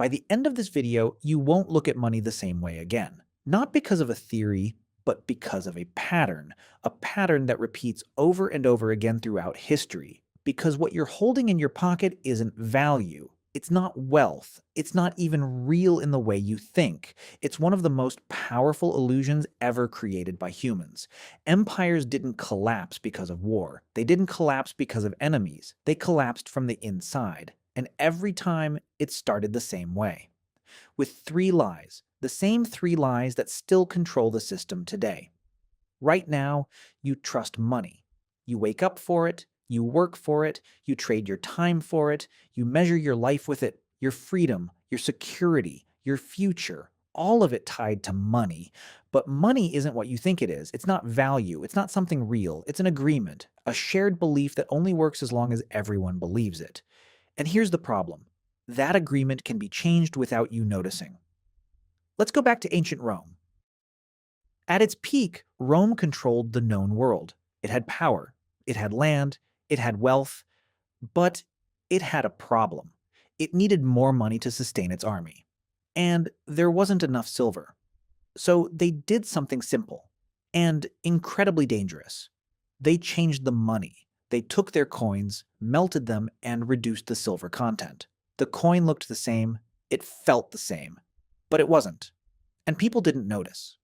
By the end of this video, you won't look at money the same way again. Not because of a theory, but because of a pattern that repeats over and over again throughout history. Because what you're holding in your pocket isn't value. It's not wealth. It's not even real in the way you think. It's one of the most powerful illusions ever created by humans. Empires didn't collapse because of war. They didn't collapse because of enemies. They collapsed from the inside. And every time, it started the same way. With three lies, the same three lies that still control the system today. Right now, you trust money. You wake up for it, you work for it, you trade your time for it, you measure your life with it, your freedom, your security, your future, all of it tied to money. But money isn't what you think it is. It's not value. It's not something real. It's an agreement, a shared belief that only works as long as everyone believes it. And here's the problem. That agreement can be changed without you noticing. Let's go back to ancient Rome. At its peak, Rome controlled the known world. It had power, it had land, it had wealth, but it had a problem. It needed more money to sustain its army. And there wasn't enough silver. So they did something simple and incredibly dangerous. They changed the money. They took their coins, melted them, and reduced the silver content. The coin looked the same, it felt the same, but it wasn't. And people didn't notice.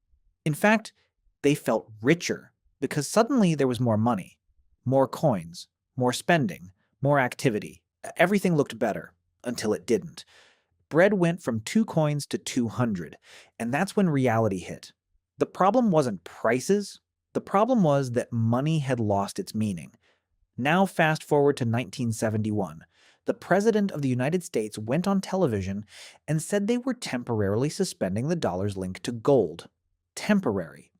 In fact, they felt richer because suddenly there was more money, more coins, more spending, more activity. Everything looked better until it didn't. Bread went from 2 coins to 200, and that's when reality hit. The problem wasn't prices. The problem was that money had lost its meaning. Now fast forward to 1971. The President of the United States went on television and said they were temporarily suspending the dollar's link to gold. Temporary.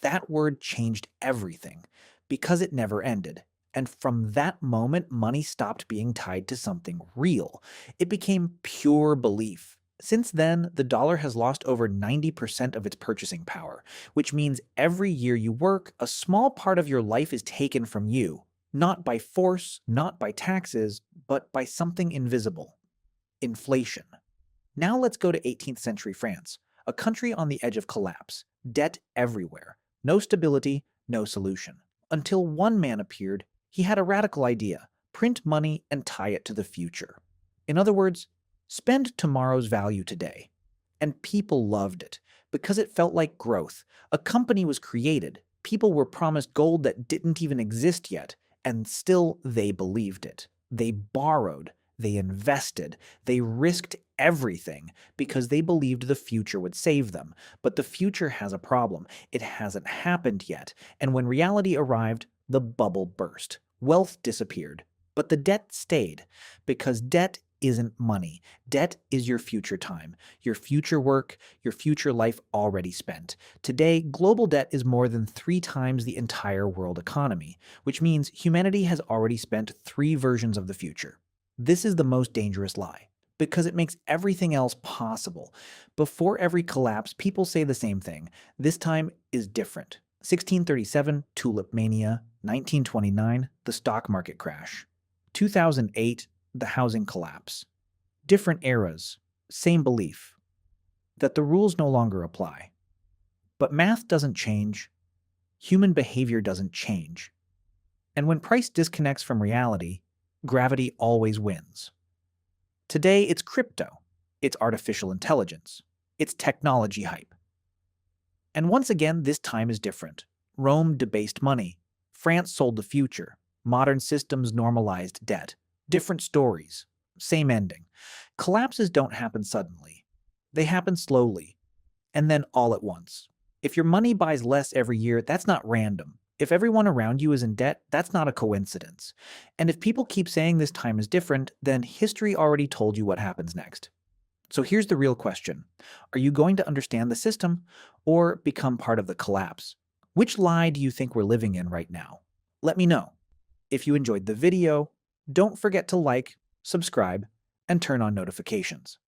That word changed everything, because it never ended. And from that moment, money stopped being tied to something real. It became pure belief. Since then, the dollar has lost over 90% of its purchasing power, which means every year you work, a small part of your life is taken from you. Not by force, not by taxes, but by something invisible. Inflation. Now let's go to 18th century France, a country on the edge of collapse. Debt everywhere. No stability, no solution. Until one man appeared, he had a radical idea. Print money and tie it to the future. In other words, spend tomorrow's value today. And people loved it, because it felt like growth. A company was created. People were promised gold that didn't even exist yet. And still, they believed it. They borrowed, they invested, they risked everything because they believed the future would save them. But the future has a problem. It hasn't happened yet. And when reality arrived, the bubble burst. Wealth disappeared. But the debt stayed, because debt isn't money. Debt is your future time, your future work, your future life already spent. Today, global debt is more than 3 times the entire world economy, which means humanity has already spent 3 versions of the future. This is the most dangerous lie, because it makes everything else possible. Before every collapse, people say the same thing. This time is different. 1637, Tulip Mania. 1929, the stock market crash. 2008, the housing collapse. Different eras, same belief, that the rules no longer apply. But math doesn't change. Human behavior doesn't change. And when price disconnects from reality, gravity always wins. Today, it's crypto, it's artificial intelligence, it's technology hype. And once again, this time is different. Rome debased money. France sold the future. Modern systems normalized debt. Different stories, same ending. Collapses don't happen suddenly. They happen slowly, and then all at once. If your money buys less every year, that's not random. If everyone around you is in debt, that's not a coincidence. And if people keep saying this time is different, then history already told you what happens next. So here's the real question. Are you going to understand the system or become part of the collapse? Which lie do you think we're living in right now? Let me know. If you enjoyed the video, don't forget to like, subscribe, and turn on notifications.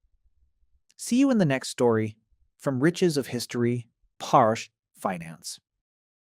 See you in the next story from Riches of History, Parsh Finance.